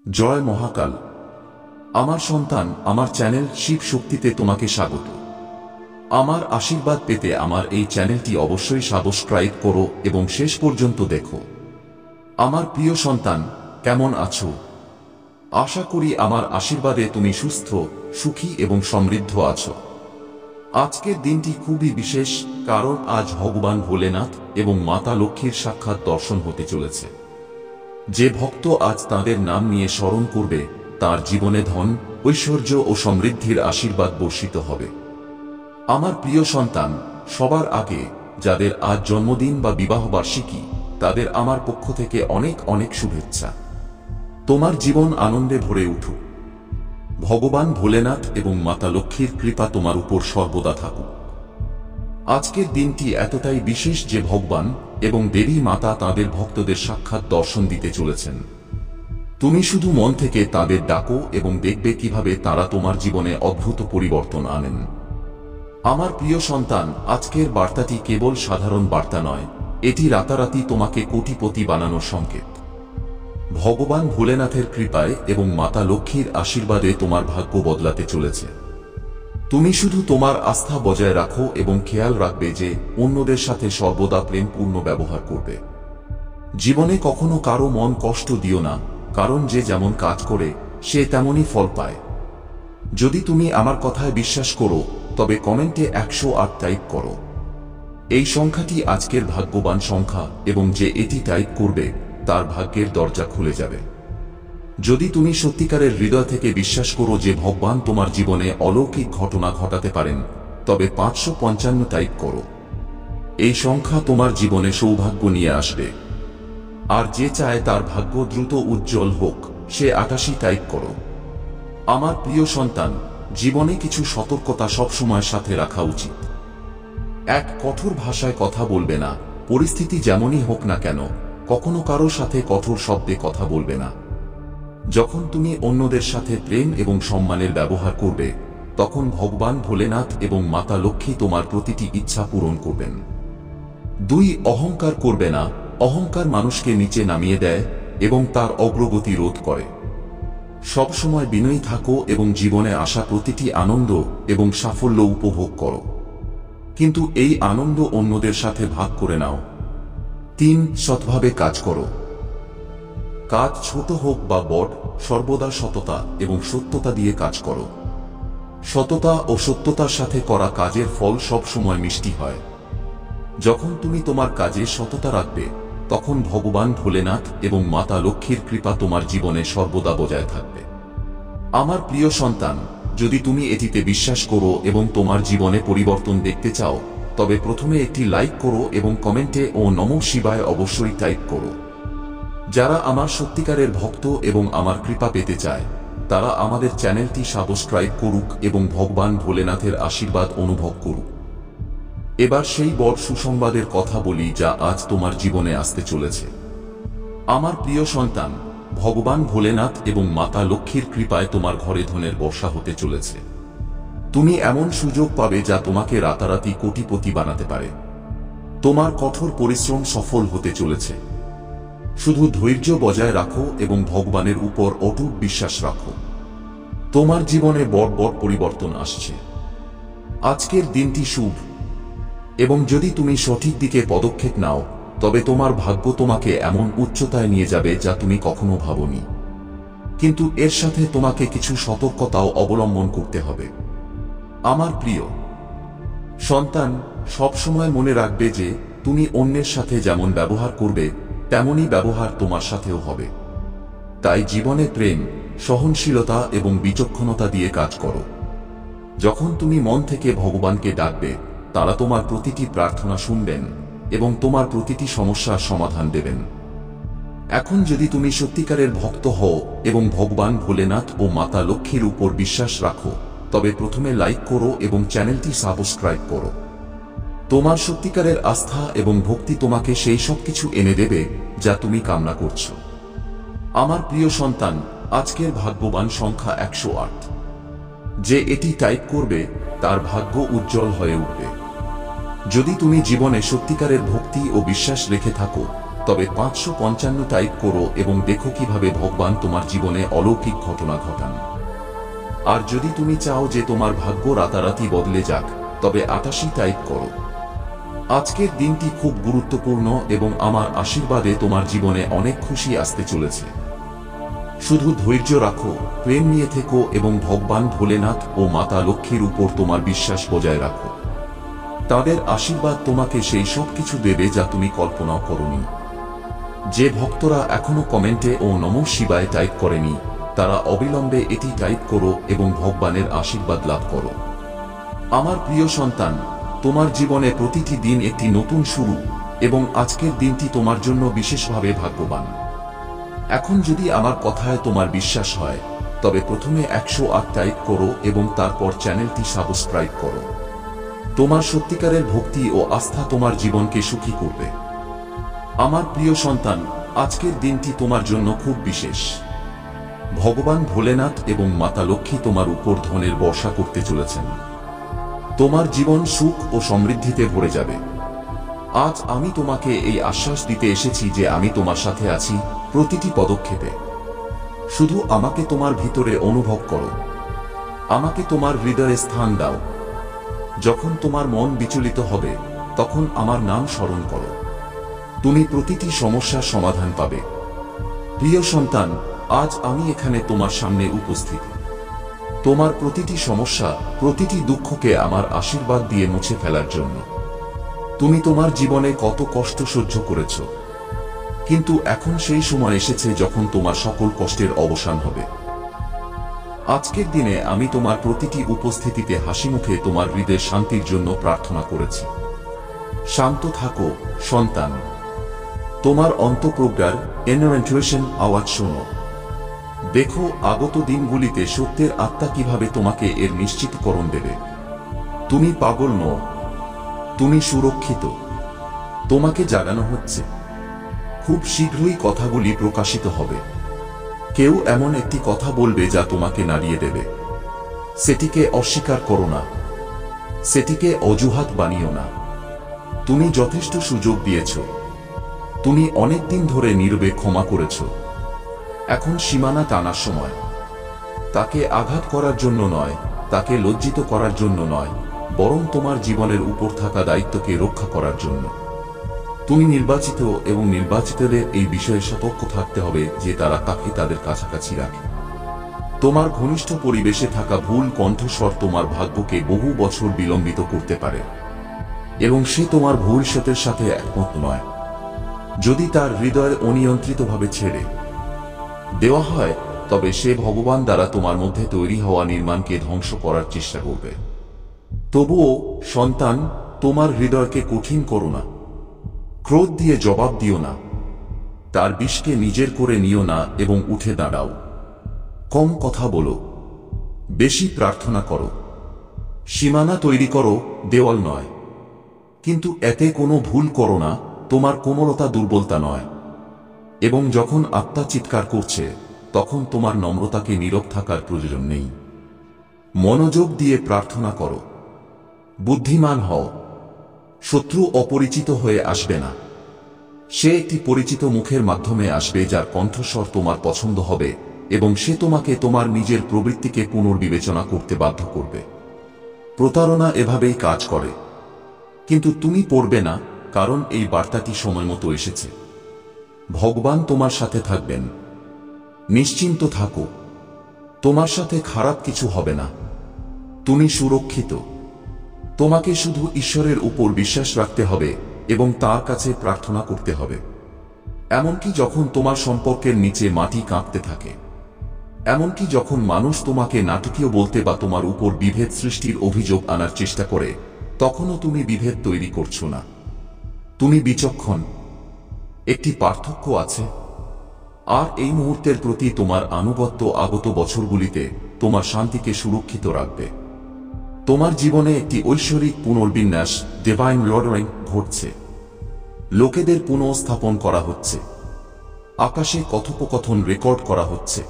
জয় মহাকাল। আমার সন্তান, আমার চ্যানেল শিব শক্তিতে তোমাকে স্বাগত। আমার আশীর্বাদ পেতে আমার এই চ্যানেলটি অবশ্যই সাবস্ক্রাইব করো এবং শেষ পর্যন্ত দেখো। আমার প্রিয় সন্তান, কেমন আছো? আশা করি আমার আশীর্বাদে তুমি সুস্থ, সুখী এবং সমৃদ্ধ আছো। আজকের দিনটি খুবই বিশেষ, কারণ আজ ভগবান ভোলেনাথ এবং মাতা লক্ষ্মীর সাক্ষাৎ দর্শন হতে চলেছে। যে ভক্ত আজ তাঁদের নাম নিয়ে স্মরণ করবে, তার জীবনে ধন, ঐশ্বর্য ও সমৃদ্ধির আশীর্বাদ বর্ষিত হবে। আমার প্রিয় সন্তান, সবার আগে যাদের আজ জন্মদিন বা বিবাহবার্ষিকী, তাদের আমার পক্ষ থেকে অনেক অনেক শুভেচ্ছা। তোমার জীবন আনন্দে ভরে উঠুক। ভগবান ভোলেনাথ এবং মাতা লক্ষ্মীর কৃপা তোমার উপর সর্বদা থাকুক। আজকের দিনটি এতটাই বিশেষ যে ভগবান এবং দেবী মাতা তাঁদের ভক্তদের সাক্ষাৎ দর্শন দিতে চলেছেন। তুমি শুধু মন থেকে তাঁদের ডাকো এবং দেখবে কিভাবে তারা তোমার জীবনে অদ্ভুত পরিবর্তন আনেন। আমার প্রিয় সন্তান, আজকের বার্তাটি কেবল সাধারণ বার্তা নয়, এটি রাতারাতি তোমাকে কোটিপতি বানানোর সংকেত। ভগবান ভোলেনাথের কৃপায় এবং মাতা লক্ষ্মীর আশীর্বাদে তোমার ভাগ্য বদলাতে চলেছে। তুমি শুধু তোমার আস্থা বজায় রাখো এবং খেয়াল রাখবে যে অন্যদের সাথে সর্বদা প্রেমপূর্ণ ব্যবহার করবে। জীবনে কখনো কারো মন কষ্ট দিও না, কারণ যে যেমন কাজ করে সে তেমনই ফল পায়। যদি তুমি আমার কথায় বিশ্বাস করো, তবে কমেন্টে 108 টাইপ করো। এই সংখ্যাটি আজকের ভাগ্যবান সংখ্যা এবং যে এটি টাইপ করবে তার ভাগ্যের দরজা খুলে যাবে। যদি তুমি সত্যিকারের হৃদয় থেকে বিশ্বাস করো যে ভগবান তোমার জীবনে অলৌকিক ঘটনা ঘটাতে পারেন, তবে 555 টাইপ করো। এই সংখ্যা তোমার জীবনে সৌভাগ্য নিয়ে আসবে। আর যে চায় তার ভাগ্য দ্রুত উজ্জ্বল হোক, সে 88 টাইপ করো। আমার প্রিয় সন্তান, জীবনে কিছু সতর্কতা সবসময় সাথে রাখা উচিত। এক, কঠোর ভাষায় কথা বলবে না। পরিস্থিতি যেমনই হোক না কেন, কখনো কারো সাথে কঠোর শব্দে কথা বলবে না। যখন তুমি অন্যদের সাথে প্রেম এবং সম্মানের ব্যবহার করবে, তখন ভগবান ভোলেনাথ এবং মাতা লক্ষ্মী তোমার প্রতিটি ইচ্ছা পূরণ করবেন। 2, অহংকার করবে না। অহংকার মানুষকে নিচে নামিয়ে দেয় এবং তার অগ্রগতি রোধ করে। সবসময় বিনয়ী থাকো এবং জীবনে আসা প্রতিটি আনন্দ এবং সাফল্য উপভোগ করো, কিন্তু এই আনন্দ অন্যদের সাথে ভাগ করে নাও। 3, সৎভাবে কাজ করো। কাজ ছোট হোক বা বড়, সর্বদা সততা এবং সত্যতা দিয়ে কাজ করো। সততা ও সত্যতার সাথে করা কাজের ফল সব সময় মিষ্টি হয়। যখন তুমি তোমার কাজে সততা রাখবে, তখন ভগবান ভোলেনাথ এবং মাতা লক্ষ্মীর কৃপা তোমার জীবনে সর্বদা বজায় থাকবে। আমার প্রিয় সন্তান, যদি তুমি এটিতে বিশ্বাস করো এবং তোমার জীবনে পরিবর্তন দেখতে চাও, তবে প্রথমে একটি লাইক করো এবং কমেন্টে ও নমঃ শিবায় অবশ্যই টাইপ করো। যারা আমার সত্যিকারের ভক্ত এবং আমার কৃপা পেতে চায়, তারা আমাদের চ্যানেলটি সাবস্ক্রাইব করুক এবং ভগবান ভোলেনাথের আশীর্বাদ অনুভব করুক। এবার সেই বড় সুসংবাদের কথা বলি যা আজ তোমার জীবনে আসতে চলেছে। আমার প্রিয় সন্তান, ভগবান ভোলেনাথ এবং মাতা লক্ষ্মীর কৃপায় তোমার ঘরে ধনের বর্ষা হতে চলেছে। তুমি এমন সুযোগ পাবে যা তোমাকে রাতারাতি কোটিপতি বানাতে পারে। তোমার কঠোর পরিশ্রম সফল হতে চলেছে। শুধু ধৈর্য বজায় রাখো এবং ভগবানের উপর অটুট বিশ্বাস রাখো। তোমার জীবনে বড় বড় পরিবর্তন আসছে। আজকের দিনটি শুভ এবং যদি তুমি সঠিক দিকে পদক্ষেপ নাও, তবে তোমার ভাগ্য তোমাকে এমন উচ্চতায় নিয়ে যাবে যা তুমি কখনো ভাবনি। কিন্তু এর সাথে তোমাকে কিছু সতর্কতাও অবলম্বন করতে হবে। আমার প্রিয় সন্তান, সবসময় মনে রাখবে যে তুমি অন্যের সাথে যেমন ব্যবহার করবে, তেমনই ব্যবহার তোমার সাথেও হবে। তাই জীবনে প্রেম, সহনশীলতা এবং বিচক্ষণতা দিয়ে কাজ করো। যখন তুমি মন থেকে ভগবানকে ডাকবে, তারা তোমার প্রতিটি প্রার্থনা শুনবেন এবং তোমার প্রতিটি সমস্যার সমাধান দেবেন। এখন যদি তুমি সত্যিকারের ভক্ত হও এবং ভগবান ভোলেনাথ ও মাতা লক্ষ্মীর উপর বিশ্বাস রাখো, তবে প্রথমে লাইক করো এবং চ্যানেলটি সাবস্ক্রাইব করো। তোমার সত্যিকারের আস্থা এবং ভক্তি তোমাকে সেই সব কিছু এনে দেবে যা তুমি কামনা করছো। আমার প্রিয় সন্তান, আজকের ভাগ্যবান সংখ্যা 108। যে এটি টাইপ করবে তার ভাগ্য উজ্জ্বল হয়ে উঠবে। যদি তুমি জীবনে সত্যিকারের ভক্তি ও বিশ্বাস রেখে থাকো, তবে 555 টাইপ করো এবং দেখো কিভাবে ভগবান তোমার জীবনে অলৌকিক ঘটনা ঘটান। আর যদি তুমি চাও যে তোমার ভাগ্য রাতারাতি বদলে যাক, তবে 88 টাইপ করো। আজকের দিনটি খুব গুরুত্বপূর্ণ এবং আমার আশীর্বাদে তোমার জীবনে অনেক খুশি আসতে চলেছে। শুধু ধৈর্য রাখো, প্রেম নিয়ে থেকো এবং ভগবান ভোলেনাথ ও মাতা লক্ষ্মীর উপর তোমার বিশ্বাস বজায় রাখো। তাদের আশীর্বাদ তোমাকে সেই সব কিছু দেবে যা তুমি কল্পনাও করোনি। যে ভক্তরা এখনো কমেন্টে ও নমঃ শিবায় টাইপ করেনি, তারা অবিলম্বে এটি টাইপ করো এবং ভগবানের আশীর্বাদ লাভ করো। আমার প্রিয় সন্তান, তোমার জীবনে প্রতিটি দিন একটি নতুন শুরু এবং আজকের দিনটি তোমার জন্য বিশেষভাবে ভাগ্যবান। এখন যদি আমার কথায় তোমার বিশ্বাস হয়, তবে প্রথমে 108 টাইপ করো এবং তারপর চ্যানেলটি সাবস্ক্রাইব করো। তোমার সত্যিকারের ভক্তি ও আস্থা তোমার জীবনকে সুখী করবে। আমার প্রিয় সন্তান, আজকের দিনটি তোমার জন্য খুব বিশেষ। ভগবান ভোলেনাথ এবং মাতা লক্ষ্মী তোমার উপর ধনের বর্ষা করতে চলেছেন। তোমার জীবন সুখ ও সমৃদ্ধিতে ভরে যাবে। আজ আমি তোমাকে এই আশ্বাস দিতে এসেছি যে আমি তোমার সাথে আছি প্রতিটি পদক্ষেপে। শুধু আমাকে তোমার ভিতরে অনুভব করো, আমাকে তোমার হৃদয়ে স্থান দাও। যখন তোমার মন বিচলিত হবে, তখন আমার নাম স্মরণ করো। তুমি প্রতিটি সমস্যার সমাধান পাবে। প্রিয় সন্তান, আজ আমি এখানে তোমার সামনে উপস্থিত। তোমার প্রতিটি সমস্যা, প্রতিটি দুঃখকে আমার আশীর্বাদ দিয়ে মুছে ফেলার জন্য। তুমি তোমার জীবনে কত কষ্ট সহ্য করেছ, কিন্তু এখন সেই সময় এসেছে যখন তোমার সকল কষ্টের অবসান হবে। আজকের দিনে আমি তোমার প্রতিটি উপস্থিতিতে হাসিমুখে তোমার হৃদয়ের শান্তির জন্য প্রার্থনা করেছি। শান্ত থাকো সন্তান। তোমার অন্তঃপ্রজ্ঞার ইনার ইন্টুইশন আওয়াজ শোনো। দেখো আগত দিনগুলিতে সত্যের আত্মা কিভাবে তোমাকে এর নিশ্চিতকরণ দেবে। তুমি পাগল নও, তুমি সুরক্ষিত। তোমাকে জাগানো হচ্ছে। খুব শীঘ্রই কথাগুলি প্রকাশিত হবে। কেউ এমন একটি কথা বলবে যা তোমাকে নাড়িয়ে দেবে। সেটিকে অস্বীকার করো না, সেটিকে অজুহাত বানিও না। তুমি যথেষ্ট সুযোগ দিয়েছ। তুমি অনেক দিন ধরে নীরবে ক্ষমা করেছ। এখন সীমানা টানার সময়। তাকে আঘাত করার জন্য নয়, তাকে লজ্জিত করার জন্য নয়, বরং তোমার জীবনের উপর থাকা দায়িত্বকে রক্ষা করার জন্য। তুমি নির্বাচিত এবং নির্বাচিতদের এই বিষয়ে সতর্ক থাকতে হবে যে তারা কাকে তাদের কাছাকাছি রাখে। তোমার ঘনিষ্ঠ পরিবেশে থাকা ভুল কণ্ঠস্বর তোমার ভাগ্যকে বহু বছর বিলম্বিত করতে পারে এবং সে তোমার ভবিষ্যতের সাথে একমত নয়। যদি তার হৃদয় অনিয়ন্ত্রিতভাবে ছেড়ে দেওয়া হয়, তবে সে ভগবান দ্বারা তোমার মধ্যে তৈরি হওয়া নির্মাণকে ধ্বংস করার চেষ্টা করবে। তবুও সন্তান, তোমার হৃদয়কে কঠিন করো না। ক্রোধ দিয়ে জবাব দিও না। তার বিষকে নিজের করে নিও না এবং উঠে দাঁড়াও। কম কথা বলো, বেশি প্রার্থনা করো। সীমানা তৈরি করো, দেওয়াল নয়। কিন্তু এতে কোনো ভুল করো না। তোমার কোমলতা দুর্বলতা নয়। এবং যখন আত্মা চিৎকার করছে, তখন তোমার নম্রতাকে নীরব থাকার প্রয়োজন নেই। মনোযোগ দিয়ে প্রার্থনা করো। বুদ্ধিমান হও। শত্রু অপরিচিত হয়ে আসবে না। সে একটি পরিচিত মুখের মাধ্যমে আসবে যার কণ্ঠস্বর তোমার পছন্দ হবে এবং সে তোমাকে তোমার নিজের প্রবৃত্তিকে পুনর্বিবেচনা করতে বাধ্য করবে। প্রতারণা এভাবেই কাজ করে। কিন্তু তুমি পড়বে না, কারণ এই বার্তাটি সময়মতো এসেছে। ভগবান তোমার সাথে থাকবেন। নিশ্চিন্ত থাকো। তোমার সাথে খারাপ কিছু হবে না। তুমি সুরক্ষিত। তোমাকে শুধু ঈশ্বরের উপর বিশ্বাস রাখতে হবে এবং তার কাছে প্রার্থনা করতে হবে। এমনকি যখন তোমার সম্পর্কের নিচে মাটি কাঁপতে থাকে, এমনকি যখন মানুষ তোমাকে নাটকীয় বলতে বা তোমার উপর বিভেদ সৃষ্টির অভিযোগ আনার চেষ্টা করে, তখনও তুমি বিভেদ তৈরি করছো না। তুমি বিচক্ষণ। একটি পার্থক্য আছে, আর এই মুহূর্তের প্রতি তোমার আনুগত্য আগত বছরগুলিতে তোমার শান্তিকে সুরক্ষিত রাখবে। তোমার জীবনে একটি ঐশ্বরিক পুনর্বিন্যাস, ডিভাইন রিঅর্ডারিং ঘটছে। লোকেদের পুনঃস্থাপন করা হচ্ছে। আকাশে কথোপকথন রেকর্ড করা হচ্ছে।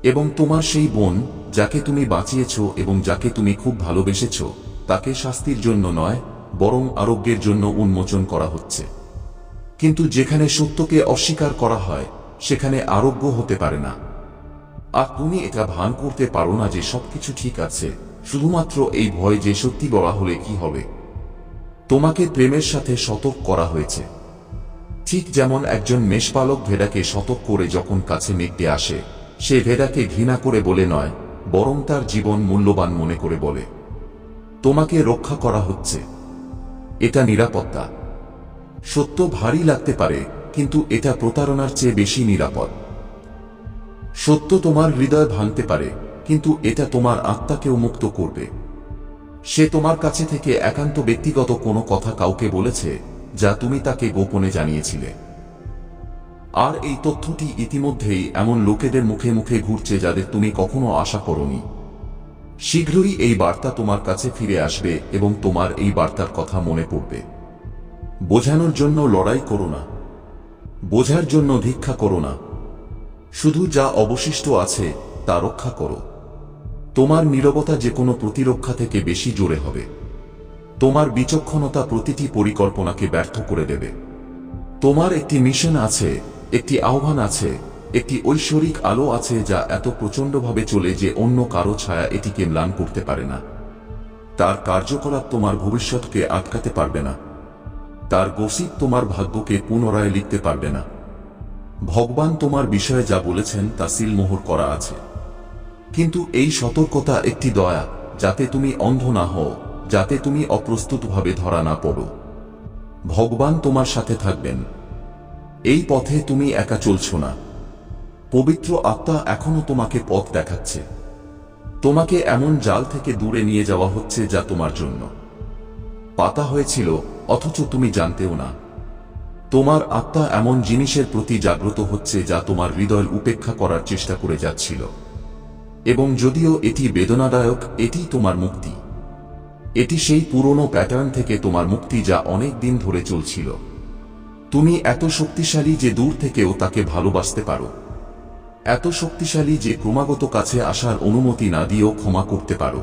এবং তোমার সেই বোন, যাকে তুমি বাঁচিয়েছ এবং যাকে তুমি খুব ভালোবেসেছ, তাকে শাস্তির জন্য নয়, বরং আরোগ্যের জন্য উন্মোচন করা হচ্ছে। কিন্তু যেখানে সত্যকে অস্বীকার করা হয় সেখানে আরোগ্য হতে পারে না। আর তুমি এটা ভান করতে পারো না যে সবকিছু ঠিক আছে, শুধুমাত্র এই ভয় যে সত্যি বলা হলে কি হবে। তোমাকে প্রেমের সাথে সতর্ক করা হয়েছে, ঠিক যেমন একজন মেষপালক ভেড়াকে সতর্ক করে যখন কাছে মেঘটি আসে, সে ভেড়াকে ঘৃণা করে বলে নয়, বরং তার জীবন মূল্যবান মনে করে বলে। তোমাকে রক্ষা করা হচ্ছে, এটা নিরাপত্তা। সত্য ভারী লাগতে পারে, কিন্তু এটা প্রতারণার চেয়ে বেশি নিরাপদ। সত্য তোমার হৃদয় ভাঙতে পারে, কিন্তু এটা তোমার আত্মাকেও মুক্ত করবে। সে তোমার কাছে থেকে একান্ত ব্যক্তিগত কোনো কথা কাউকে বলেছে যা তুমি তাকে গোপনে জানিয়েছিলে। আর এই তথ্যটি ইতিমধ্যেই এমন লোকেদের মুখে মুখে ঘুরছে যাদের তুমি কখনো আশা করোনি। শীঘ্রই এই বার্তা তোমার কাছে ফিরে আসবে এবং তোমার এই বার্তার কথা মনে পড়বে। বোঝানোর জন্য লড়াই করো না, বোঝার জন্য ভিক্ষা করো না, শুধু যা অবশিষ্ট আছে তা রক্ষা করো। তোমার নীরবতা যে কোনো প্রতিরক্ষা থেকে বেশি জোরে হবে। তোমার বিচক্ষণতা প্রতিটি পরিকল্পনাকে ব্যর্থ করে দেবে। তোমার একটি মিশন আছে, একটি আহ্বান আছে, একটি ঐশ্বরিক আলো আছে যা এত প্রচণ্ডভাবে চলে যে অন্য কারো ছায়া এটিকে ম্লান করতে পারে না। তার কার্যকলাপ তোমার ভবিষ্যৎকে আটকাতে পারবে না। তার গসিপ তোমার ভাগ্যকে পুনরায় লিখতে পারবে না। ভগবান তোমার বিষয়ে যা বলেছেন তা সিলমোহর করা আছে। কিন্তু এই সতর্কতা একটি দয়া, যাতে তুমি অন্ধ না হও, যাতে তুমি অপ্রস্তুতভাবে ধরা না পড়ো। ভগবান তোমার সাথে থাকবেন। এই পথে তুমি একা চলছ না। পবিত্র আত্মা এখনো তোমাকে পথ দেখাচ্ছে। তোমাকে এমন জাল থেকে দূরে নিয়ে যাওয়া হচ্ছে যা তোমার জন্য পাতা হয়েছিল, অথচ তুমি জানতেও না। তোমার আত্মা এমন জিনিসের প্রতি জাগ্রত হচ্ছে যা তোমার হৃদয় উপেক্ষা করার চেষ্টা করে যাচ্ছিল। এবং যদিও এটি বেদনাদায়ক, এটি তোমার মুক্তি। এটি সেই পুরনো প্যাটার্ন থেকে তোমার মুক্তি যা অনেক দিন ধরে চলছিল। তুমি এত শক্তিশালী যে দূর থেকেও তাকে ভালোবাসতে পারো। এত শক্তিশালী যে ক্রমাগত কাছে আসার অনুমতি না দিয়েও ক্ষমা করতে পারো।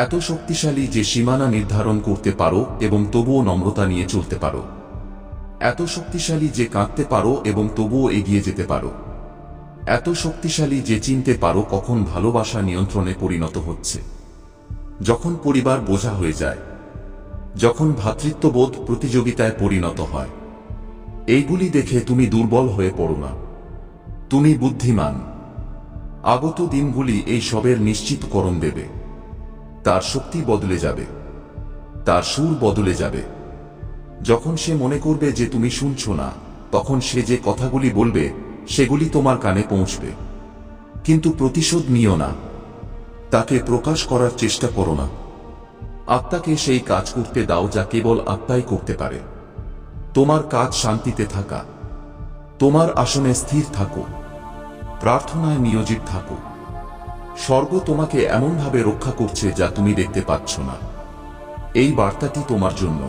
এত শক্তিশালী যে সীমানা নির্ধারণ করতে পারো এবং তবুও নম্রতা নিয়ে চলতে পারো। এত শক্তিশালী যে কাঁদতে পারো এবং তবুও এগিয়ে যেতে পারো। এত শক্তিশালী যে চিনতে পারো কখন ভালোবাসা নিয়ন্ত্রণে পরিণত হচ্ছে, যখন পরিবার বোঝা হয়ে যায়, যখন ভ্রাতৃত্ববোধ প্রতিযোগিতায় পরিণত হয়। এইগুলি দেখে তুমি দুর্বল হয়ে পড়ো না, তুমি বুদ্ধিমান। আগত দিনগুলি এই সবের নিশ্চিতকরণ দেবে। তার শক্তি বদলে যাবে, তার সুর বদলে যাবে। যখন সে মনে করবে যে তুমি শুনছ না, তখন সে যে কথাগুলি বলবে সেগুলি তোমার কানে পৌঁছবে। কিন্তু প্রতিশোধ নিও না, তাকে প্রকাশ করার চেষ্টা করো না। আত্মাকে সেই কাজ করতে দাও যা কেবল আত্মাই করতে পারে। তোমার কাজ শান্তিতে থাকা। তোমার আসনে স্থির থাকো, প্রার্থনায় নিয়োজিত থাকো। স্বর্গ তোমাকে এমনভাবে রক্ষা করছে যা তুমি দেখতে পাচ্ছ না। এই বার্তাটি তোমার জন্য।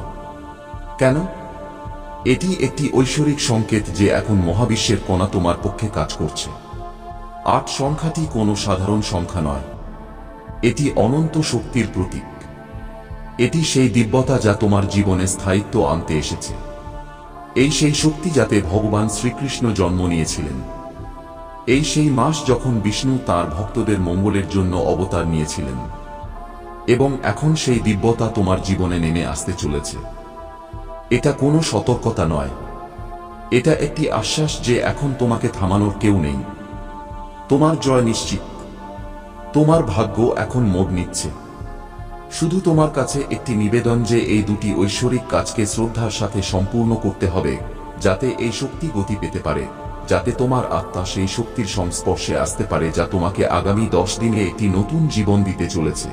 কেন? এটি একটি ঐশ্বরিক সংকেত যে এখন মহাবিশ্বের কণা তোমার পক্ষে কাজ করছে। ৮ সংখ্যাটি কোনো সাধারণ সংখ্যা নয়, এটি অনন্ত শক্তির প্রতীক। এটি সেই দিব্যতা যা তোমার জীবনে স্থায়িত্ব আনতে এসেছে। এই সেই শক্তি যাতে ভগবান শ্রীকৃষ্ণ জন্ম নিয়েছিলেন। এই সেই মাস যখন বিষ্ণু তাঁর ভক্তদের মঙ্গলের জন্য অবতার নিয়েছিলেন। এবং এখন সেই দিব্যতা তোমার জীবনে নেমে আসতে চলেছে। এটা কোনো সতর্কতা নয়, এটা একটি আশ্বাস যে এখন তোমাকে থামানোর কেউ নেই। তোমার জয় নিশ্চিত। তোমার ভাগ্য এখন মোড় নিচ্ছে। শুধু তোমার কাছে একটি নিবেদন যে এই দুটি ঐশ্বরিক কাজকে শ্রদ্ধার সাথে সম্পূর্ণ করতে হবে, যাতে এই শক্তি গতি পেতে পারে, যাতে তোমার আত্মা সেই শক্তির সংস্পর্শে আসতে পারে যা তোমাকে আগামী 10 দিনে একটি নতুন জীবন দিতে চলেছে।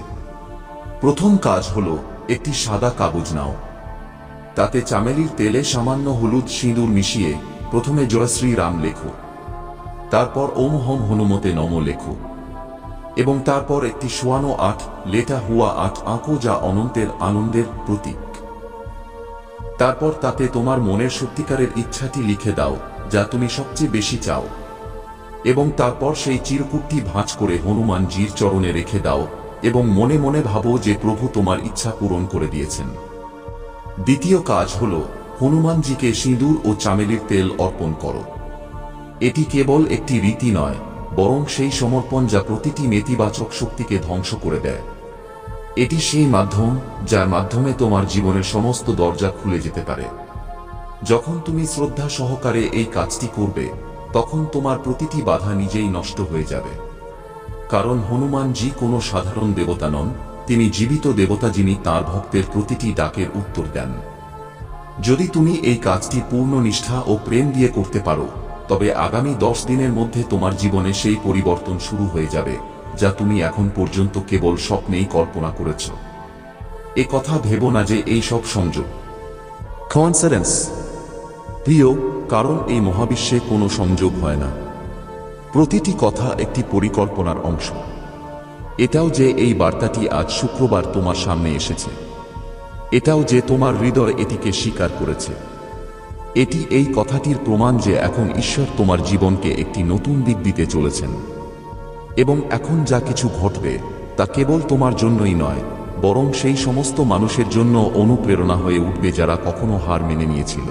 প্রথম কাজ হলো একটি সাদা কাগজ নাও। তাতে চামেলির তেলে সামান্য হলুদ সিঁদুর মিশিয়ে প্রথমে জয় শ্রী রাম লেখো, তারপর ওম হম হনুমতে নম লেখো, এবং তারপর একটি সোয়ানো 8 লেটা হুয়া 8 আঁকো যা অনন্তের আনন্দের প্রতীক। তারপর তাতে তোমার মনের সত্যিকারের ইচ্ছাটি লিখে দাও যা তুমি সবচেয়ে বেশি চাও, এবং তারপর সেই চিরকুটটি ভাঁজ করে হনুমানজির চরণে রেখে দাও এবং মনে মনে ভাবো যে প্রভু তোমার ইচ্ছা পূরণ করে দিয়েছেন। দ্বিতীয় কাজ হল হনুমানজিকে সিঁদুর ও চামেলির তেল অর্পণ করো। এটি কেবল একটি রীতি নয়, বরং সেই সমর্পণ যা প্রতিটি নেতিবাচক শক্তিকে ধ্বংস করে দেয়। এটি সেই মাধ্যম যার মাধ্যমে তোমার জীবনের সমস্ত দরজা খুলে যেতে পারে। যখন তুমি শ্রদ্ধা সহকারে এই কাজটি করবে, তখন তোমার প্রতিটি বাধা নিজেই নষ্ট হয়ে যাবে। কারণ হনুমানজি কোনো সাধারণ দেবতা নন, তিনি জীবিত দেবতা যিনি তাঁর ভক্তের প্রতিটি ডাকের উত্তর দেন। যদি তুমি এই কাজটি পূর্ণ নিষ্ঠা ও প্রেম দিয়ে করতে পারো, তবে আগামী 10 দিনের মধ্যে তোমার জীবনে সেই পরিবর্তন শুরু হয়ে যাবে যা তুমি এখন পর্যন্ত কেবল স্বপ্নেই কল্পনা করেছ। এ কথা ভেবো না যে এই সব সংযোগ, কোইন্সিডেন্স, প্রিয়, কারণ এই মহাবিশ্বে কোনো সংযোগ হয় না। প্রতিটি কথা একটি পরিকল্পনার অংশ। এটাও যে এই বার্তাটি আজ শুক্রবার তোমার সামনে এসেছে, এটাও যে তোমার হৃদয় এটিকে স্বীকার করেছে, এটি এই কথাটির প্রমাণ যে এখন ঈশ্বর তোমার জীবনকে একটি নতুন দিক দিতে চলেছেন। এবং এখন যা কিছু ঘটবে তা কেবল তোমার জন্যই নয়, বরং সেই সমস্ত মানুষের জন্য অনুপ্রেরণা হয়ে উঠবে যারা কখনো হার মেনে নিয়েছিল।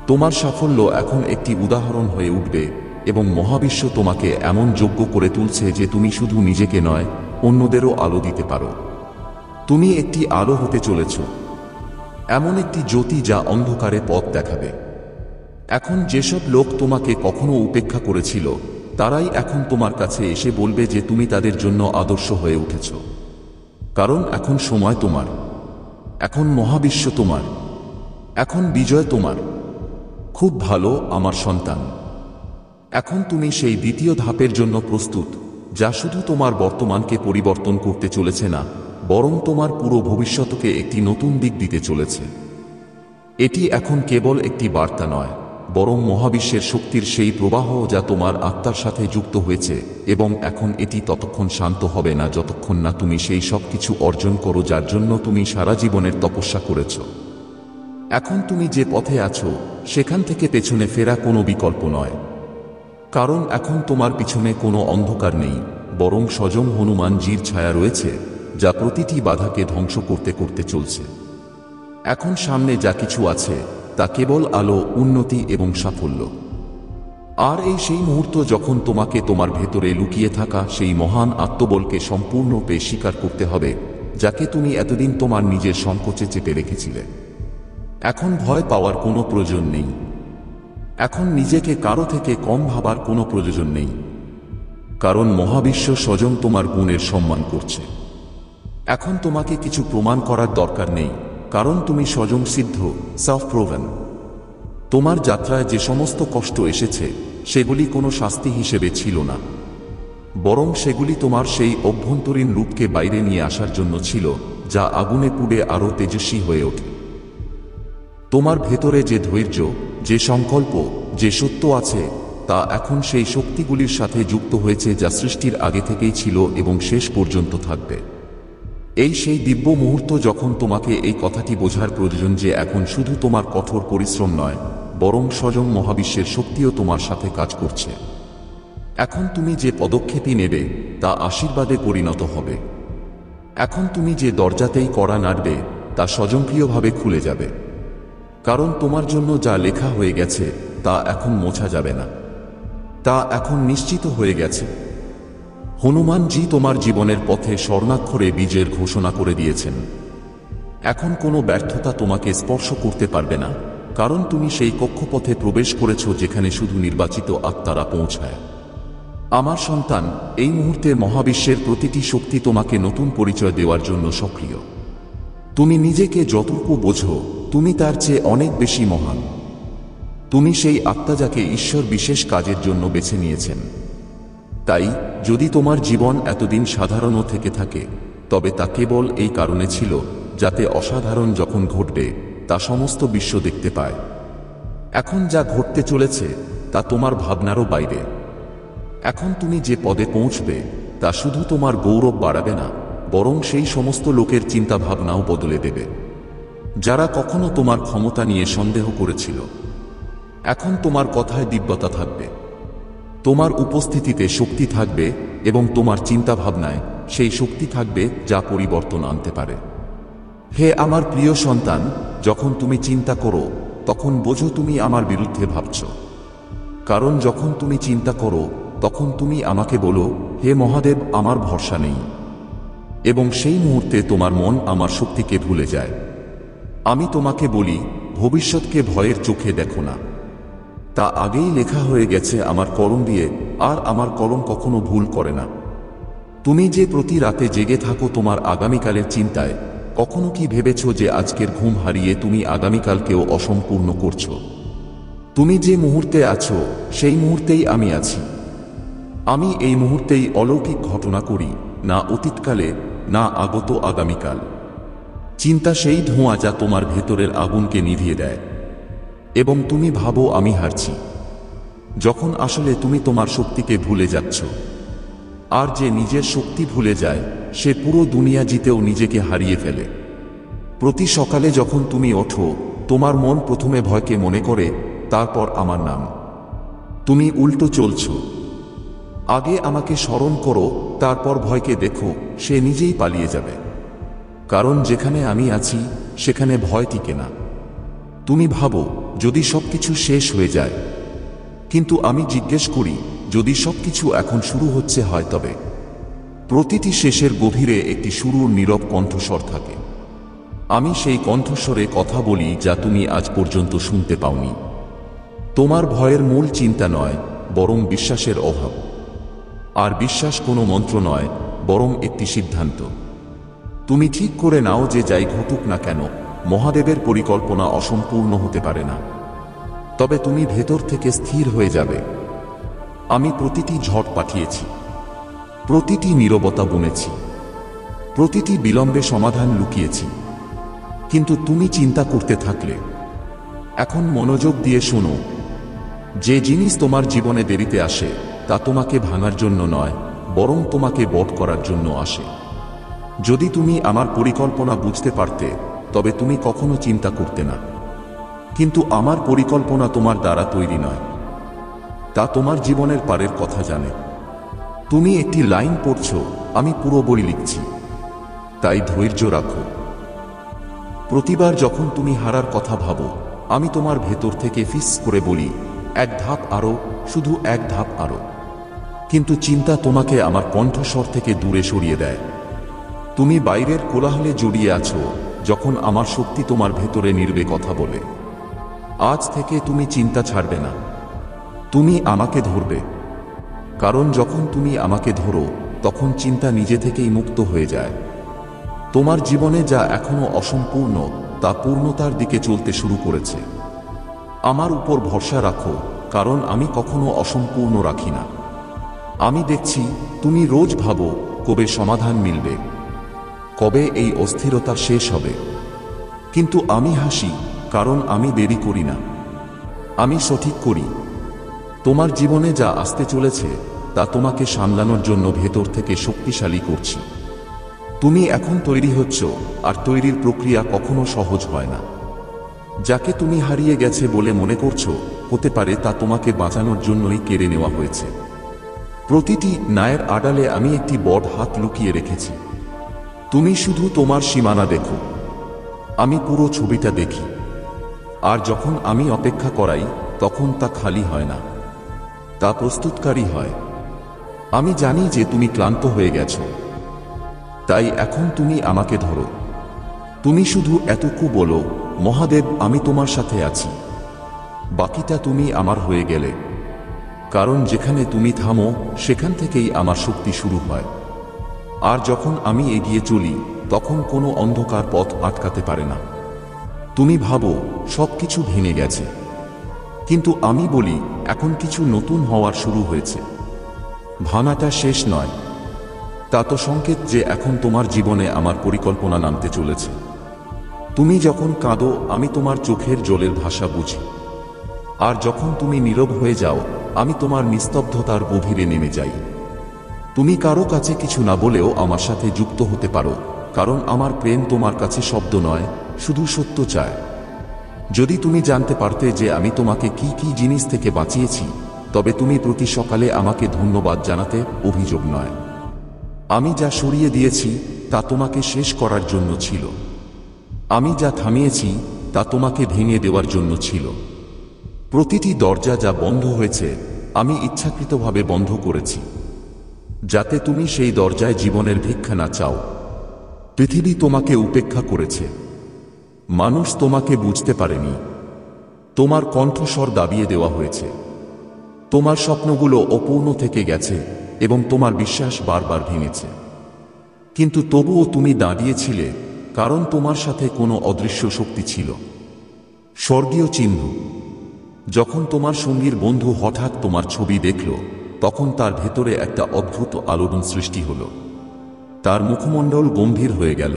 তোমার সাফল্য এখন একটি উদাহরণ হয়ে উঠবে এবং মহাবিশ্ব তোমাকে এমন যোগ্য করে তুলছে যে তুমি শুধু নিজেকে নয়, অন্যদেরও আলো দিতে পারো। তুমি একটি আলো হতে চলেছ, এমন একটি জ্যোতি যা অন্ধকারে পথ দেখাবে। এখন যেসব লোক তোমাকে কখনো উপেক্ষা করেছিল, তারাই এখন তোমার কাছে এসে বলবে যে তুমি তাদের জন্য আদর্শ হয়ে উঠেছ। কারণ এখন সময় তোমার, এখন মহাবিশ্ব তোমার, এখন বিজয় তোমার। খুব ভালো আমার সন্তান, এখন তুমি সেই দ্বিতীয় ধাপের জন্য প্রস্তুত, যা শুধু তোমার বর্তমানকে পরিবর্তন করতে চলেছে না, বরং তোমার পুরো ভবিষ্যৎকে একটি নতুন দিক দিতে চলেছে। এটি এখন কেবল একটি বার্তা নয়, বরং মহাবিশ্বের শক্তির সেই প্রবাহ যা তোমার আত্মার সাথে যুক্ত হয়েছে, এবং এখন এটি ততক্ষণ শান্ত হবে না যতক্ষণ না তুমি সেই সব কিছু অর্জন করো যার জন্য তুমি সারা জীবনের তপস্যা করেছ। এখন তুমি যে পথে আছো সেখান থেকে পেছনে ফেরা কোনো বিকল্প নয়। কারণ এখন তোমার পিছনে কোনো অন্ধকার নেই, বরং স্বয়ং হনুমানজির ছায়া রয়েছে যা প্রতিটি বাধাকে ধ্বংস করতে করতে চলছে। এখন সামনে যা কিছু আছে তা কেবল আলো, উন্নতি এবং সাফল্য। আর এই সেই মুহূর্ত যখন তোমাকে তোমার ভেতরে লুকিয়ে থাকা সেই মহান আত্মবলকে সম্পূর্ণরূপে স্বীকার করতে হবে, যাকে তুমি এতদিন তোমার নিজের সংকোচে চেপে রেখেছিলে। এখন ভয় পাওয়ার কোনো প্রয়োজন নেই। এখন নিজেকে কারো থেকে কম ভাবার কোনো প্রয়োজন নেই, কারণ মহাবিশ্ব স্বয়ং তোমার গুণের সম্মান করছে। এখন তোমাকে কিছু প্রমাণ করার দরকার নেই, কারণ তুমি স্বয়ং সিদ্ধ, সেলফ প্রুভেন। তোমার যাত্রায় যে সমস্ত কষ্ট এসেছে সেগুলি কোনো শাস্তি হিসেবে ছিল না, বরং সেগুলি তোমার সেই অভ্যন্তরীণ রূপকে বাইরে নিয়ে আসার জন্য ছিল, যা আগুনে পুড়ে আরও তেজস্বী হয়ে ওঠে। তোমার ভেতরে যে ধৈর্য, যে সংকল্প, যে সত্য আছে, তা এখন সেই শক্তিগুলির সাথে যুক্ত হয়েছে যা সৃষ্টির আগে থেকেই ছিল এবং শেষ পর্যন্ত থাকবে। এই সেই দিব্য মুহূর্ত যখন তোমাকে এই কথাটি বোঝার প্রয়োজন যে এখন শুধু তোমার কঠোর পরিশ্রম নয়, বরং স্বয়ং মহাবিশ্বের শক্তিও তোমার সাথে কাজ করছে। এখন তুমি যে পদক্ষেপই নেবে তা আশীর্বাদে পরিণত হবে। এখন তুমি যে দরজাতেই কড়া নাড়বে তা স্বয়ংক্রিয়ভাবে খুলে যাবে। কারণ তোমার জন্য যা লেখা হয়ে গেছে তা এখন মোছা যাবে না, তা এখন নিশ্চিত হয়ে গেছে। হনুমানজি তোমার জীবনের পথে স্বর্ণাক্ষরে বিজয়ের ঘোষণা করে দিয়েছেন। এখন কোনো ব্যর্থতা তোমাকে স্পর্শ করতে পারবে না, কারণ তুমি সেই কক্ষপথে প্রবেশ করেছ যেখানে শুধু নির্বাচিত আত্মারা পৌঁছায়। আমার সন্তান, এই মুহূর্তে মহাবিশ্বের প্রতিটি শক্তি তোমাকে নতুন পরিচয় দেওয়ার জন্য সক্রিয়। তুমি নিজেকে যতটুকু বোঝো তুমি তার চেয়ে অনেক বেশি মহান। তুমি সেই আত্মা যাকে ঈশ্বর বিশেষ কাজের জন্য বেছে নিয়েছেন। তাই যদি তোমার জীবন এতদিন সাধারণও থেকে থাকে, তবে তা কেবল এই কারণে ছিল যাতে অসাধারণ যখন ঘটবে তা সমস্ত বিশ্ব দেখতে পায়। এখন যা ঘটতে চলেছে তা তোমার ভাবনারও বাইরে। এখন তুমি যে পদে পৌঁছবে তা শুধু তোমার গৌরব বাড়াবে না, বরং সেই সমস্ত লোকের চিন্তাভাবনাও বদলে দেবে যারা কখনো তোমার ক্ষমতা নিয়ে সন্দেহ করেছিল। এখন তোমার কথায় দিব্যতা থাকবে, তোমার উপস্থিতিতে শক্তি থাকবে এবং তোমার চিন্তাভাবনায় সেই শক্তি থাকবে যা পরিবর্তন আনতে পারে। হে আমার প্রিয় সন্তান, যখন তুমি চিন্তা করো তখন বোঝো তুমি আমার বিরুদ্ধে ভাবছ। কারণ যখন তুমি চিন্তা করো তখন তুমি আমাকে বলো, হে মহাদেব আমার ভরসা নেই, এবং সেই মুহূর্তে তোমার মন আমার শক্তিকে ভুলে যায়। আমি তোমাকে বলি, ভবিষ্যৎকে ভয়ের চোখে দেখো না, তা আগেই লেখা হয়ে গেছে আমার কলম দিয়ে, আর আমার কলম কখনো ভুল করে না। তুমি যে প্রতি রাতে জেগে থাকো তোমার আগামীকালের চিন্তায়, কখনো কি ভেবেছ যে আজকের ঘুম হারিয়ে তুমি আগামীকালকেও অসম্পূর্ণ করছো? তুমি যে মুহূর্তে আছো সেই মুহূর্তেই আমি আছি। আমি এই মুহূর্তেই অলৌকিক ঘটনা করি, না অতীতকালে, না আগত আগামীকাল। চিন্তা সেই ধোঁয়া যা তোমার ভেতরের আগুনকে নিভিয়ে দেয়, এবং তুমি ভাবো আমি হারছি, যখন আসলে তুমি তোমার শক্তিকে ভুলে যাচ্ছ। আর যে নিজের শক্তি ভুলে যায় সে পুরো দুনিয়া জিতেও নিজেকে হারিয়ে ফেলে। প্রতি সকালে যখন তুমি ওঠো, তোমার মন প্রথমে ভয়কে মনে করে, তারপর আমার নাম। তুমি উল্টো চলছো। আগে আমাকে স্মরণ করো, তারপর ভয়কে দেখো, সে নিজেই পালিয়ে যাবে। কারণ যেখানে আমি আছি সেখানে ভয় টিকে না। তুমি ভাবো যদি সবকিছু শেষ হয়ে যায়, কিন্তু আমি জিজ্ঞেস করি, যদি সবকিছু এখন শুরু হচ্ছে হয় তবে? প্রতিটি শেষের গভীরে একটি শুরুর নীরব কণ্ঠস্বর থাকে। আমি সেই কণ্ঠস্বরে কথা বলি যা তুমি আজ পর্যন্ত শুনতে পাওনি। তোমার ভয়ের মূল চিন্তা নয়, বরং বিশ্বাসের অভাব। আর বিশ্বাস কোনো মন্ত্র নয়, বরং একটি সিদ্ধান্ত। তুমি ঠিক করে নাও যে যাই ঘটুক না কেন, মহাদেবের পরিকল্পনা অসম্পূর্ণ হতে পারে না। তবে তুমি ভেতর থেকে স্থির হয়ে যাবে। আমি প্রতিটি ঝড় পাঠিয়েছি, প্রতিটি নীরবতা বুনেছি, প্রতিটি বিলম্বে সমাধান লুকিয়েছি, কিন্তু তুমি চিন্তা করতে থাকলে। এখন মনোযোগ দিয়ে শোনো, যে জিনিস তোমার জীবনে দেরিতে আসে তা তোমাকে ভাঙার জন্য নয়, বরং তোমাকে বধ করার জন্য আসে। যদি তুমি আমার পরিকল্পনা বুঝতে পারতে, তবে তুমি কখনো চিন্তা করতে না। কিন্তু আমার পরিকল্পনা তোমার দ্বারা তৈরি নয়, তা তোমার জীবনের পারের কথা জানে। তুমি একটি লাইন পড়ছো, আমি পুরো বই লিখছি, তাই ধৈর্য রাখো। প্রতিবার যখন তুমি হারার কথা ভাবো, আমি তোমার ভেতর থেকে ফিস করে বলি, এক ধাপ আরো, শুধু এক ধাপ আরো। কিন্তু চিন্তা তোমাকে আমার কণ্ঠস্বর থেকে দূরে সরিয়ে দেয়। তুমি বাইরের কোলাহলে জড়িয়ে আছো, যখন আমার শক্তি তোমার ভেতরে নীরবে কথা বলে। আজ থেকে তুমি চিন্তা ছাড়বে না, তুমি আমাকে ধরবে। কারণ যখন তুমি আমাকে ধরো, তখন চিন্তা নিজে থেকেই মুক্ত হয়ে যায়। তোমার জীবনে যা এখনো অসম্পূর্ণ তা পূর্ণতার দিকে চলতে শুরু করেছে। আমার উপর ভরসা রাখো, কারণ আমি কখনো অসম্পূর্ণ রাখি না। আমি দেখছি তুমি রোজ ভাবো কবে সমাধান মিলবে, কবে এই অস্থিরতা শেষ হবে। কিন্তু আমি হাসি, কারণ আমি দেরি করি না, আমি সঠিক করি। তোমার জীবনে যা আসতে চলেছে তা তোমাকে সামলানোর জন্য ভেতর থেকে শক্তিশালী করছি। তুমি এখন তৈরি হচ্ছ, আর তৈরির প্রক্রিয়া কখনো সহজ হয় না। যাকে তুমি হারিয়ে গেছে বলে মনে করছো, হতে পারে তা তোমাকে বাঁচানোর জন্যই কেড়ে নেওয়া হয়েছে। প্রতিটি ন্যায়ের আড়ালে আমি একটি বড় হাত লুকিয়ে রেখেছি। তুমি শুধু তোমার সীমানা দেখো, আমি পুরো ছবিটা দেখি। আর যখন আমি অপেক্ষা করাই, তখন তা খালি হয় না, তা প্রস্তুতকারী হয়। আমি জানি যে তুমি ক্লান্ত হয়ে গেছো, তাই এখন তুমি আমাকে ধরো। তুমি শুধু এতটুকু বলো, মহাদেব আমি তোমার সাথে আছি। বাকিটা তুমি আমার হয়ে গেলে। কারণ যেখানে তুমি থামো, সেখান থেকেই আমার শক্তি শুরু হয়। আর যখন আমি এগিয়ে চলি, তখন কোনো অন্ধকার পথ আটকাতে পারে না। তুমি ভাবো সবকিছু ভেঙে গেছে, কিন্তু আমি বলি এখন কিছু নতুন হওয়ার শুরু হয়েছে। ভাঙাটা শেষ নয়, তা তো সংকেত যে এখন তোমার জীবনে আমার পরিকল্পনা নামতে চলেছে। তুমি যখন কাঁদো, আমি তোমার চোখের জলের ভাষা বুঝি। আর যখন তুমি নীরব হয়ে যাও, আমি তোমার নিস্তব্ধতার গভীরে নেমে যাই। তুমি কারো কাছে কিছু না বলেও আমার সাথে যুক্ত হতে পারো, কারণ আমার প্রেম তোমার কাছে শব্দ নয়, শুধু সত্য চায়। যদি তুমি জানতে পারতে যে আমি তোমাকে কি কি জিনিস থেকে বাঁচিয়েছি, তবে তুমি প্রতি সকালে আমাকে ধন্যবাদ জানাতে, অভিযোগ নয়। আমি যা সরিয়ে দিয়েছি তা তোমাকে শেষ করার জন্য ছিল। আমি যা থামিয়েছি তা তোমাকে ভেঙে দেওয়ার জন্য ছিল। প্রতিটি দরজা যা বন্ধ হয়েছে আমি ইচ্ছাকৃতভাবে বন্ধ করেছি, যাতে তুমি সেই দরজায় জীবনের ভিক্ষা না চাও। পৃথিবী তোমাকে উপেক্ষা করেছে, মানুষ তোমাকে বুঝতে পারেনি, তোমার কণ্ঠস্বর দাবিয়ে দেওয়া হয়েছে, তোমার স্বপ্নগুলো অপূর্ণ থেকে গেছে এবং তোমার বিশ্বাস বারবার ভেঙেছে। কিন্তু তবুও তুমি দাঁড়িয়েছিলে, কারণ তোমার সাথে কোনো অদৃশ্য শক্তি ছিল, স্বর্গীয় চিহ্ন। যখন তোমার সঙ্গীর বন্ধু হঠাৎ তোমার ছবি দেখল, তখন তার ভেতরে একটা অদ্ভুত আলোড়ন সৃষ্টি হল। তার মুখমণ্ডল গম্ভীর হয়ে গেল,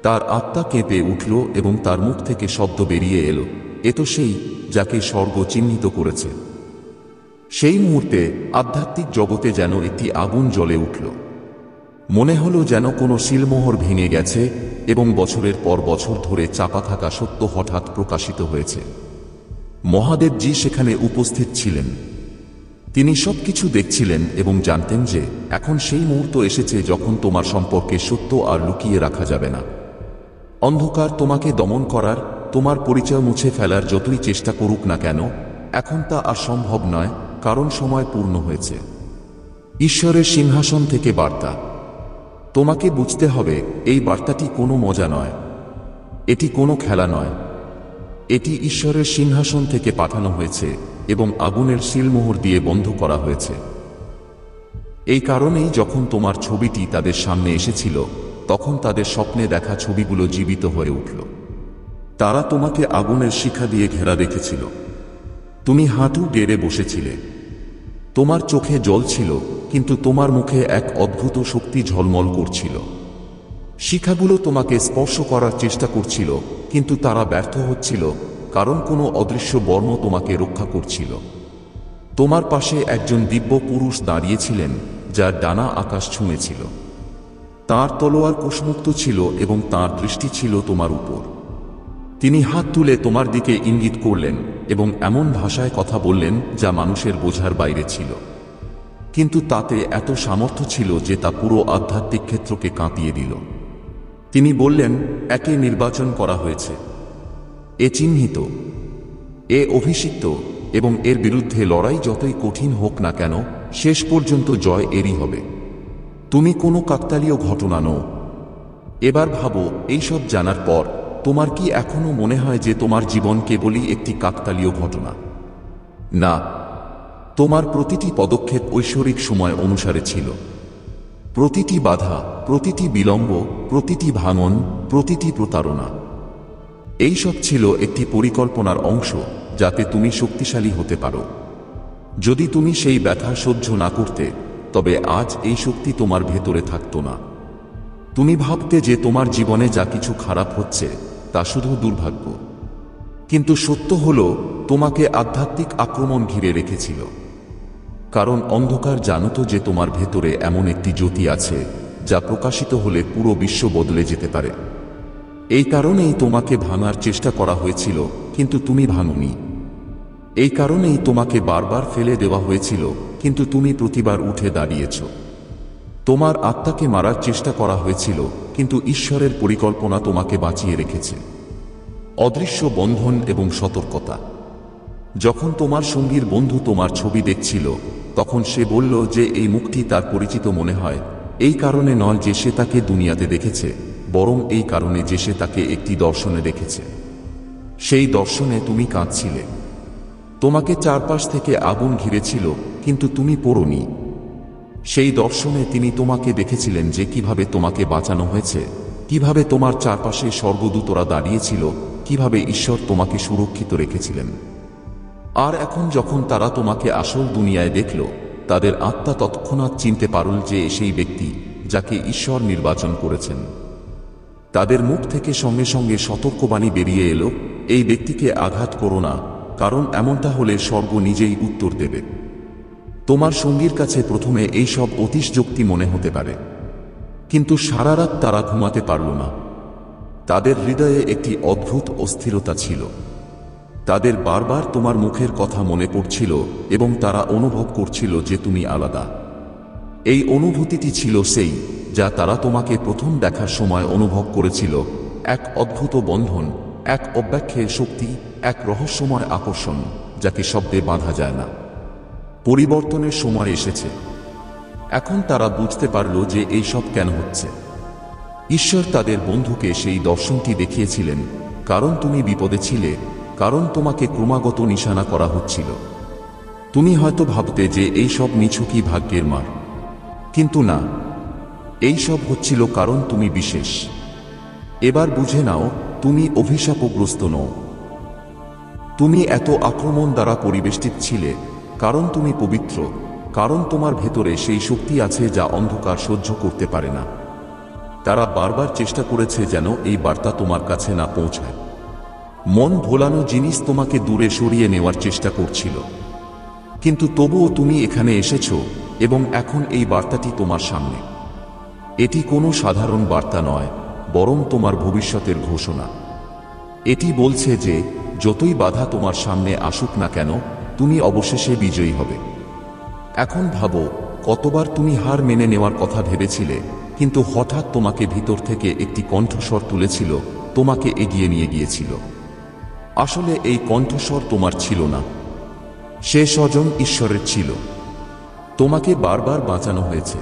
তার আত্মা কেঁপে উঠল এবং তার মুখ থেকে শব্দ বেরিয়ে এলো, এ তো সেই যাকে স্বর্গ চিহ্নিত করেছে। সেই মুহূর্তে আধ্যাত্মিক জগতে যেন একটি আগুন জ্বলে উঠল। মনে হলো যেন কোনো সিলমোহর ভেঙে গেছে এবং বছরের পর বছর ধরে চাপা থাকা সত্য হঠাৎ প্রকাশিত হয়েছে। মহাদেবজি সেখানে উপস্থিত ছিলেন। তিনি সবকিছু দেখছিলেন এবং জানতেন যে এখন সেই মুহূর্ত এসেছে যখন তোমার সম্পর্কে সত্য আর লুকিয়ে রাখা যাবে না। অন্ধকার তোমাকে দমন করার, তোমার পরিচয় মুছে ফেলার যতই চেষ্টা করুক না কেন, এখন তা আর সম্ভব নয়, কারণ সময় পূর্ণ হয়েছে। ঈশ্বরের সিংহাসন থেকে বার্তা। তোমাকে বুঝতে হবে, এই বার্তাটি কোনো মজা নয়, এটি কোনো খেলা নয়, এটি ঈশ্বরের সিংহাসন থেকে পাঠানো হয়েছে এবং আগুনের সিলমোহর দিয়ে বন্ধ করা হয়েছে। এই কারণেই যখন তোমার ছবিটি তাদের সামনে এসেছিল, তখন তাদের স্বপ্নে দেখা ছবিগুলো জীবিত হয়ে উঠল। তারা তোমাকে আগুনের শিখা দিয়ে ঘেরা রেখেছিল। তুমি হাঁটু গেড়ে বসেছিলে, তোমার চোখে জল ছিল, কিন্তু তোমার মুখে এক অদ্ভুত শক্তি ঝলমল করছিল। শিখাগুলো তোমাকে স্পর্শ করার চেষ্টা করছিল, কিন্তু তারা ব্যর্থ হচ্ছিল, কারণ কোনো অদৃশ্য বর্ম তোমাকে রক্ষা করছিল। তোমার পাশে একজন দিব্য পুরুষ দাঁড়িয়েছিলেন, যার ডানা আকাশ ছুঁয়েছিল। তাঁর তলোয়ার কোষমুক্ত ছিল এবং তাঁর দৃষ্টি ছিল তোমার উপর। তিনি হাত তুলে তোমার দিকে ইঙ্গিত করলেন এবং এমন ভাষায় কথা বললেন যা মানুষের বোঝার বাইরে ছিল, কিন্তু তাতে এত সামর্থ্য ছিল যে তা পুরো আধ্যাত্মিক ক্ষেত্রকে কাঁপিয়ে দিল। তিনি বললেন, একে নির্বাচন করা হয়েছে, এ চিহ্নিত, এ অভিষিক্ত, এবং এর বিরুদ্ধে লড়াই যতই কঠিন হোক না কেন, শেষ পর্যন্ত জয় এরই হবে। তুমি কোনো কাকতালীয় ঘটনা নও। এবার ভাবো, এইসব জানার পর তোমার কি এখনো মনে হয় যে তোমার জীবন কেবলই একটি কাকতালীয় ঘটনা? না, তোমার প্রতিটি পদক্ষেপ ঐশ্বরিক সময় অনুসারে ছিল। প্রতিটি বাধা, প্রতিটি বিলম্ব, প্রতিটি ভাঙন, প্রতিটি প্রতারণা, এইসব ছিল একটি পরিকল্পনার অংশ, যাতে তুমি শক্তিশালী হতে পারো। যদি তুমি সেই ব্যথা সহ্য না করতে, তবে আজ এই শক্তি তোমার ভেতরে থাকতো না। তুমি ভাবতে যে তোমার জীবনে যা কিছু খারাপ হচ্ছে তা শুধু দুর্ভাগ্য, কিন্তু সত্য হলো তোমাকে আধ্যাত্মিক আক্রমণ ঘিরে রেখেছিল। কারণ অন্ধকার জানত যে তোমার ভেতরে এমন একটি জ্যোতি আছে যা প্রকাশিত হলে পুরো বিশ্ব বদলে যেতে পারে। এই কারণেই তোমাকে ভাঙার চেষ্টা করা হয়েছিল, কিন্তু তুমি ভাঙোনি। এই কারণেই তোমাকে বারবার ফেলে দেওয়া হয়েছিল, কিন্তু তুমি প্রতিবার উঠে দাঁড়িয়েছ। তোমার আত্মাকে মারার চেষ্টা করা হয়েছিল, কিন্তু ঈশ্বরের পরিকল্পনা তোমাকে বাঁচিয়ে রেখেছে। অদৃশ্য বন্ধন এবং সতর্কতা। যখন তোমার সঙ্গীর বন্ধু তোমার ছবি দেখছিল, তখন সে বলল যে এই মুখটি তার পরিচিত মনে হয়, এই কারণে নয় যে সে তাকে দুনিয়াতে দেখেছে, বরং এই কারণে যে সে তাকে একটি দর্শনে দেখেছে। সেই দর্শনে তুমি কাঁদছিলে। তোমাকে চারপাশ থেকে আগুন ঘিরেছিল, কিন্তু তুমি পড়োনি। সেই দর্শনে তিনি তোমাকে দেখেছিলেন যে কিভাবে তোমাকে বাঁচানো হয়েছে, কিভাবে তোমার চারপাশে স্বর্গদূতরা দাঁড়িয়েছিল, কিভাবে ঈশ্বর তোমাকে সুরক্ষিত রেখেছিলেন। আর এখন যখন তারা তোমাকে আসল দুনিয়ায় দেখল, তাদের আত্মা তৎক্ষণাৎ চিনতে পারল যে সেই ব্যক্তি যাকে ঈশ্বর নির্বাচন করেছেন। তাদের মুখ থেকে সঙ্গে সঙ্গে সতর্কবাণী বেরিয়ে এলো, এই ব্যক্তিকে আঘাত করো না, কারণ এমনটা হলে স্বর্গ নিজেই উত্তর দেবে। তোমার সঙ্গীর কাছে প্রথমে এই সব অতিশযোক্তি মনে হতে পারে, কিন্তু সারা রাত তারা ঘুমাতে পারল না। তাদের হৃদয়ে একটি অদ্ভুত অস্থিরতা ছিল। তাদের বারবার তোমার মুখের কথা মনে পড়ছিল এবং তারা অনুভব করছিল যে তুমি আলাদা। এই অনুভূতিটি ছিল সেই যা তারা তোমাকে প্রথম দেখার সময় অনুভব করেছিল, এক অদ্ভুত বন্ধন, এক অব্যাখ্যেয় শক্তি, এক রহস্যময় আকর্ষণ যাকে শব্দে বাঁধা যায় না। পরিবর্তনের সময় এসেছে। এখন তারা বুঝতে পারল যে এই সব কেন হচ্ছে। ঈশ্বর তাদের বন্ধুকে সেই দর্শনটি দেখিয়েছিলেন, কারণ তুমি বিপদে ছিলে, কারণ তোমাকে ক্রমাগত নিশানা করা হচ্ছিল। তুমি হয়তো ভাবতে যে এই সব নিছকই ভাগ্যের মার, কিন্তু না, এই সব হচ্ছিল কারণ তুমি বিশেষ। এবার বুঝে নাও, তুমি অভিশাপগ্রস্ত নও। তুমি এত আক্রমণ দ্বারা পরিবেষ্টিত ছিলে কারণ তুমি পবিত্র, কারণ তোমার ভেতরে সেই শক্তি আছে যা অন্ধকার সহ্য করতে পারে না। তারা বারবার চেষ্টা করেছে যেন এই বার্তা তোমার কাছে না পৌঁছায়। মন ভোলানো জিনিস তোমাকে দূরে সরিয়ে নেওয়ার চেষ্টা করছিল, কিন্তু তবুও তুমি এখানে এসেছো এবং এখন এই বার্তাটি তোমার সামনে। এটি কোনো সাধারণ বার্তা নয়, বরং তোমার ভবিষ্যতের ঘোষণা। এটি বলছে যে যতই বাধা তোমার সামনে আসুক না কেন, তুমি অবশেষে বিজয়ী হবে। এখন ভাবো, কতবার তুমি হার মেনে নেওয়ার কথা ভেবেছিলে, কিন্তু হঠাৎ তোমাকে ভিতর থেকে একটি কণ্ঠস্বর তুলেছিল, তোমাকে এগিয়ে নিয়ে গিয়েছিল। আসলে এই কণ্ঠস্বর তোমার ছিল না, সে স্বজন ঈশ্বরের ছিল। তোমাকে বারবার বাঁচানো হয়েছে,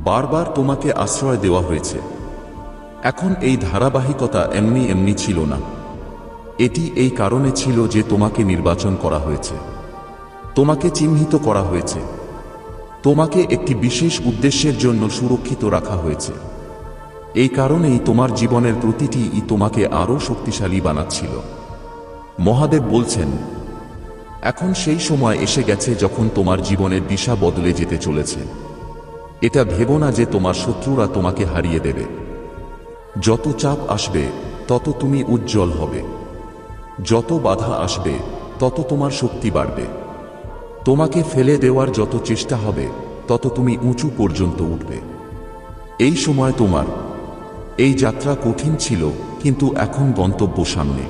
বারবার তোমাকে আশ্রয় দেওয়া হয়েছে। এখন এই ধারাবাহিকতা এমনি এমনি ছিল না। এটি এই কারণে ছিল যে তোমাকে নির্বাচন করা হয়েছে, তোমাকে চিহ্নিত করা হয়েছে, তোমাকে একটি বিশেষ উদ্দেশ্যের জন্য সুরক্ষিত রাখা হয়েছে। এই কারণেই তোমার জীবনের প্রতিটি তোমাকে আরও শক্তিশালী বানাচ্ছিল। মহাদেব বলছেন, এখন সেই সময় এসে গেছে যখন তোমার জীবনের দিশা বদলে যেতে চলেছে। এটা ভেবো না যে তোমার শত্রুরা তোমাকে হারিয়ে দেবে। যত চাপ আসবে তত তুমি উজ্জ্বল হবে, যত বাধা আসবে তত তোমার শক্তি বাড়বে। তোমাকে ফেলে দেওয়ার যত চেষ্টা হবে তত তুমি উঁচু পর্যন্ত উঠবে। এই সময় তোমার এই যাত্রা কঠিন ছিল, কিন্তু এখন গন্তব্য সামনে।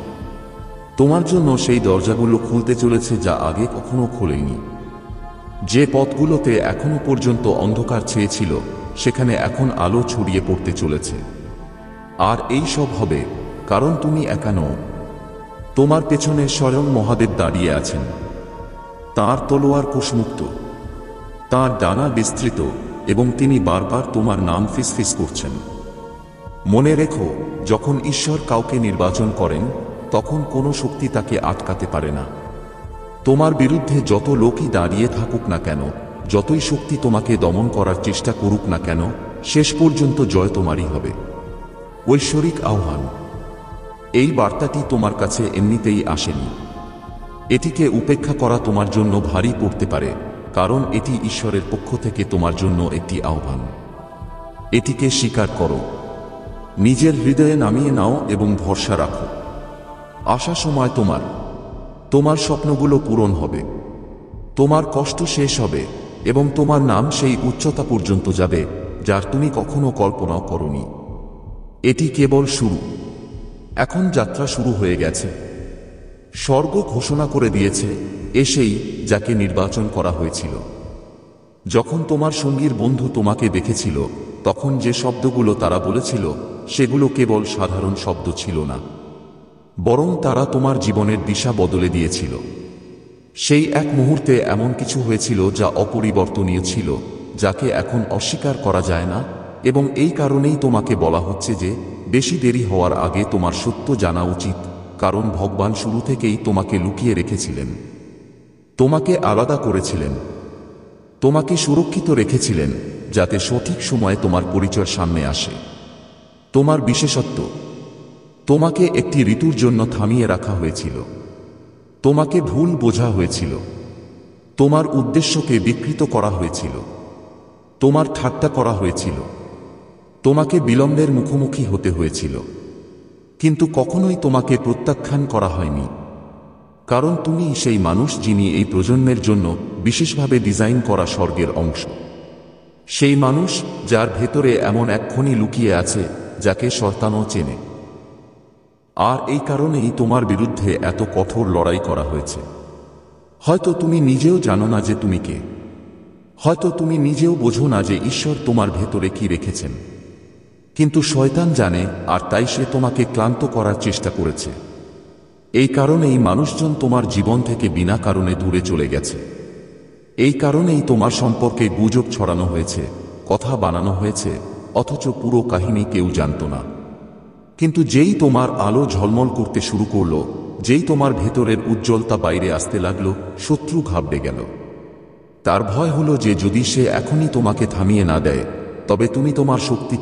তোমার জন্য সেই দরজাগুলো খুলতে চলেছে যা আগে কখনো খোলেনি। যে পথগুলোতে এখনো পর্যন্ত অন্ধকার ছেয়েছিল, সেখানে এখন আলো ছড়িয়ে পড়তে চলেছে। আর এই সব হবে কারণ তুমি একা নও। তোমার পেছনে স্বয়ং মহাদেব দাঁড়িয়ে আছেন। তাঁর তলোয়ার কোষমুক্ত, তাঁর ডানা বিস্তৃত, এবং তিনি বারবার তোমার নাম ফিসফিস করছেন। মনে রেখো, যখন ঈশ্বর কাউকে নির্বাচন করেন, তখন কোনো শক্তি তাকে আটকাতে পারে না। তোমার বিরুদ্ধে যত লোকই দাঁড়িয়ে থাকুক না কেন, যতই শক্তি তোমাকে দমন করার চেষ্টা করুক না কেন, শেষ পর্যন্ত জয় তোমারই হবে। ঐশ্বরিক আহ্বান। এই বার্তাটি তোমার কাছে এমনিতেই আসেনি। এটিকে উপেক্ষা করা তোমার জন্য ভারী পড়তে পারে, কারণ এটি ঈশ্বরের পক্ষ থেকে তোমার জন্য একটি আহ্বান। এটিকে স্বীকার করো, নিজের হৃদয়ে নামিয়ে নাও এবং ভরসা রাখো। আসা সময় তোমার স্বপ্নগুলো পূরণ হবে, তোমার কষ্ট শেষ হবে, এবং তোমার নাম সেই উচ্চতা পর্যন্ত যাবে যার তুমি কখনো কল্পনাও করনি। এটি কেবল শুরু। এখন যাত্রা শুরু হয়ে গেছে। স্বর্গ ঘোষণা করে দিয়েছে, এসেই যাকে নির্বাচন করা হয়েছিল। যখন তোমার সঙ্গীর বন্ধু তোমাকে দেখেছিল, তখন যে শব্দগুলো তারা বলেছিল, সেগুলো কেবল সাধারণ শব্দ ছিল না, বরং তারা তোমার জীবনের দিশা বদলে দিয়েছিল। সেই এক মুহূর্তে এমন কিছু হয়েছিল যা অপরিবর্তনীয় ছিল, যাকে এখন অস্বীকার করা যায় না, এবং এই কারণেই তোমাকে বলা হচ্ছে যে বেশি দেরি হওয়ার আগে তোমার সত্য জানা উচিত, কারণ ভগবান শুরু থেকেই তোমাকে লুকিয়ে রেখেছিলেন, তোমাকে আলাদা করেছিলেন, তোমাকে সুরক্ষিত রেখেছিলেন, যাতে সঠিক সময়ে তোমার পরিচয় সামনে আসে। তোমার বিশেষত্ব। তোমাকে একটি ঋতুর জন্য থামিয়ে রাখা হয়েছিল, তোমাকে ভুল বোঝা হয়েছিল, তোমার উদ্দেশ্যকে বিকৃত করা হয়েছিল, তোমার ঠাট্টা করা হয়েছিল, তোমাকে বিলম্বের মুখোমুখি হতে হয়েছিল, কিন্তু কখনোই তোমাকে প্রত্যাখ্যান করা হয়নি, কারণ তুমি সেই মানুষ যিনি এই প্রজন্মের জন্য বিশেষভাবে ডিজাইন করা স্বর্গের অংশ। সেই মানুষ যার ভেতরে এমন এক খনি লুকিয়ে আছে যাকে শয়তানও চেনে। আর এই কারণেই তোমার বিরুদ্ধে এত কঠোর লড়াই করা হয়েছে। হয়তো তুমি নিজেও জানো না যে তুমি কে, হয়তো তুমি নিজেও বোঝো না যে ঈশ্বর তোমার ভেতরে কি রেখেছেন, কিন্তু শয়তান জানে, আর তাই সে তোমাকে ক্লান্ত করার চেষ্টা করেছে। এই কারণেই মানুষজন তোমার জীবন থেকে বিনা কারণে দূরে চলে গেছে। এই কারণেই তোমার সম্পর্কে গুজব ছড়ানো হয়েছে, কথা বানানো হয়েছে, অথচ পুরো কাহিনী কেউ জানত না। কিন্তু যেই তোমার আলো ঝলমল করতে শুরু করলো, যেই তোমার ভেতরের উজ্জ্বলতা বাইরে আসতে লাগলো, শত্রু ঘাবড়ে গেল। তার ভয় হলো যে যদি সে এখনই তোমাকে থামিয়ে না দেয়, তবে তুমি তোমার শক্তি